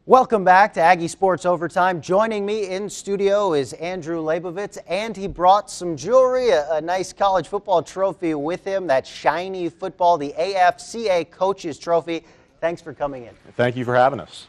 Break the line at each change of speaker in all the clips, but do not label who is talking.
Welcome back to Aggie Sports Overtime. Joining me in studio is Andrew Labovitz, and he brought some jewelry, a nice college football trophy with him, that shiny football, the AFCA Coaches Trophy. Thanks for coming in.
Thank you for having us.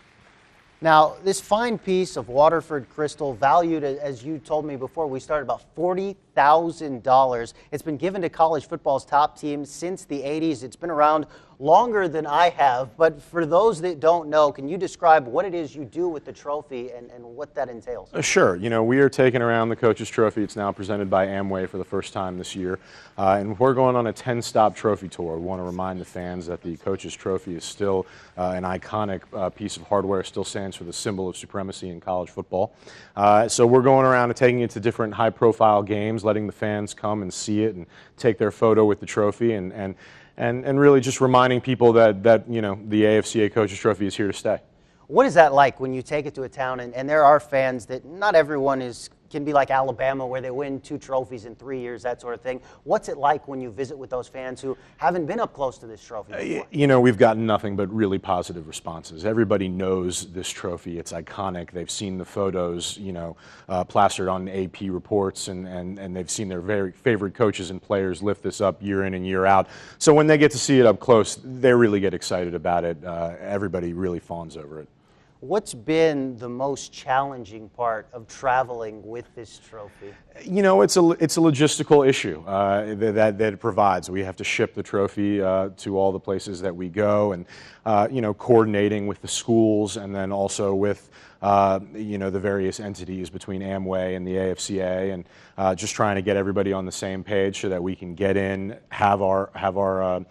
Now, this fine piece of Waterford crystal, valued, as you told me before we started, about $40,000. It's been given to college football's top teams since the 80s. It's been around longer than I have, but for those that don't know, can you describe what it is you do with the trophy and what that entails?
Sure. You know, we are taking around the Coaches Trophy. It's now presented by Amway for the first time this year, and we're going on a 10-stop trophy tour. We want to remind the fans that the Coaches Trophy is still an iconic piece of hardware, still stands for the symbol of supremacy in college football. So we're going around and taking it to different high-profile games, letting the fans come and see it and take their photo with the trophy, and really just reminding people that you know, the AFCA Coaches Trophy is here to stay.
What is that like when you take it to a town and there are fans that not everyone can be like Alabama where they win 2 trophies in 3 years, that sort of thing? What's it like when you visit with those fans who haven't been up close to this trophy before?
You know, we've gotten nothing but really positive responses. Everybody knows this trophy. It's iconic. They've seen the photos, you know, plastered on AP reports, and they've seen their very favorite coaches and players lift this up year in and year out. So when they get to see it up close, they really get excited about it. Everybody really fawns over it.
What's been the most challenging part of traveling with this trophy?
You know, it's a logistical issue that it provides. We have to ship the trophy to all the places that we go, and you know, coordinating with the schools, and then also with you know, the various entities between Amway and the AFCA, and just trying to get everybody on the same page so that we can get in, have our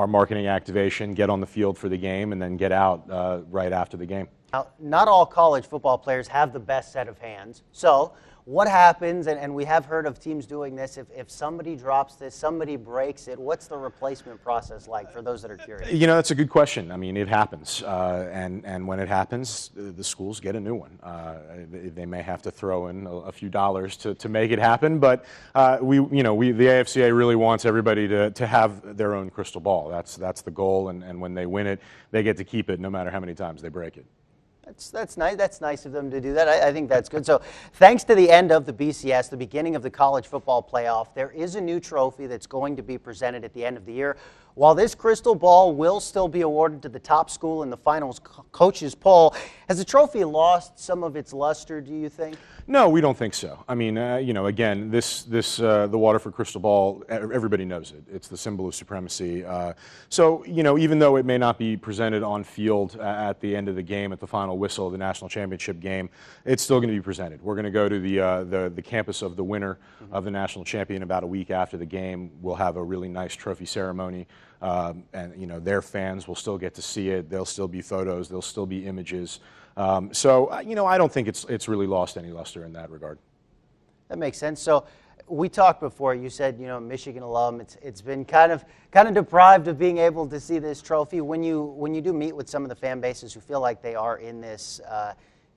marketing activation, get on the field for the game, and then get out right after the game.
Now, not all college football players have the best set of hands. So what happens, and we have heard of teams doing this, if somebody drops this, somebody breaks it, what's the replacement process like for those that are curious?
You know, that's a good question. I mean, it happens. And when it happens, the schools get a new one. They may have to throw in a few dollars to make it happen, but the AFCA really wants everybody to have their own crystal ball. That's the goal, and when they win it, they get to keep it no matter how many times they break it.
That's nice. That's nice of them to do that. I think that's good. So thanks to the end of the BCS, the beginning of the college football playoff, there is a new trophy that's going to be presented at the end of the year. While this crystal ball will still be awarded to the top school in the finals coaches poll, has the trophy lost some of its luster, do you think?
No, we don't think so. I mean, you know, again, the Waterford crystal ball, everybody knows it. It's the symbol of supremacy. So, you know, even though it may not be presented on field at the end of the game, at the final whistle of the national championship game, it's still going to be presented. We're going to go to the campus of the winner of the national champion about a week after the game. We'll have a really nice trophy ceremony. And you know, their fans will still get to see it. There'll still be photos. There'll still be images. So you know, I don't think it's really lost any luster in that regard.
That makes sense. So we talked before. You said, you know, Michigan alum. It's been kind of deprived of being able to see this trophy. When you do meet with some of the fan bases who feel like they are in this,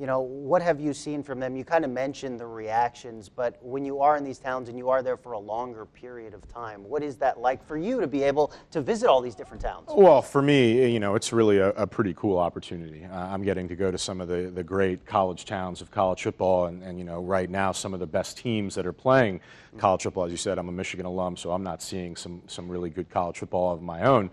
you know, what have you seen from them? You kind of mentioned the reactions, but when you are in these towns and you are there for a longer period of time, what is that like for you to be able to visit all these different towns?
Well, for me, you know, it's really a pretty cool opportunity. I'm getting to go to some of the great college towns of college football, and you know, right now some of the best teams that are playing college football. As you said, I'm a Michigan alum, so I'm not seeing some really good college football of my own.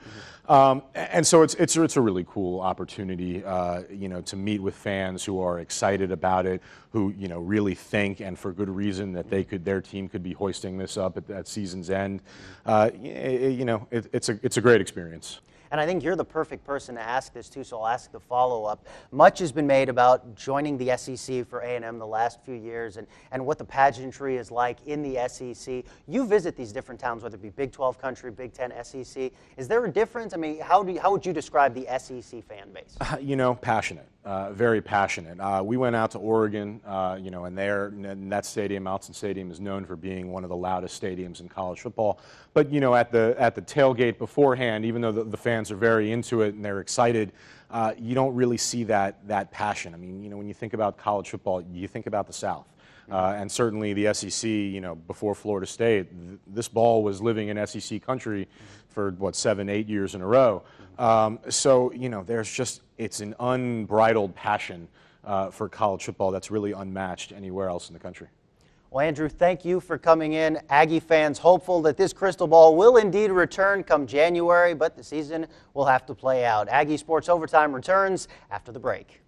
And so it's a really cool opportunity, you know, to meet with fans who are excited about it, who, you know, really think, and for good reason, that their team could be hoisting this up at season's end. You know, it's a great experience.
And I think you're the perfect person to ask this too, so I'll ask the follow-up. Much has been made about joining the SEC for A&M the last few years and what the pageantry is like in the SEC. You visit these different towns, whether it be Big 12 country, Big 10, SEC. Is there a difference? I mean, how would you describe the SEC fan base?
You know, passionate. Very passionate. We went out to Oregon, you know, and that stadium, Alton Stadium, is known for being one of the loudest stadiums in college football. But you know, at the tailgate beforehand, even though the fans are very into it and they're excited, you don't really see that passion. I mean, you know, when you think about college football, you think about the South. And certainly the SEC, before Florida State, this ball was living in SEC country for, 7, 8 years in a row. So, there's just, it's an unbridled passion for college football that's really unmatched anywhere else in the country.
Well, Andrew, thank you for coming in. Aggie fans hopeful that this crystal ball will indeed return come January, but the season will have to play out. Aggie Sports Overtime returns after the break.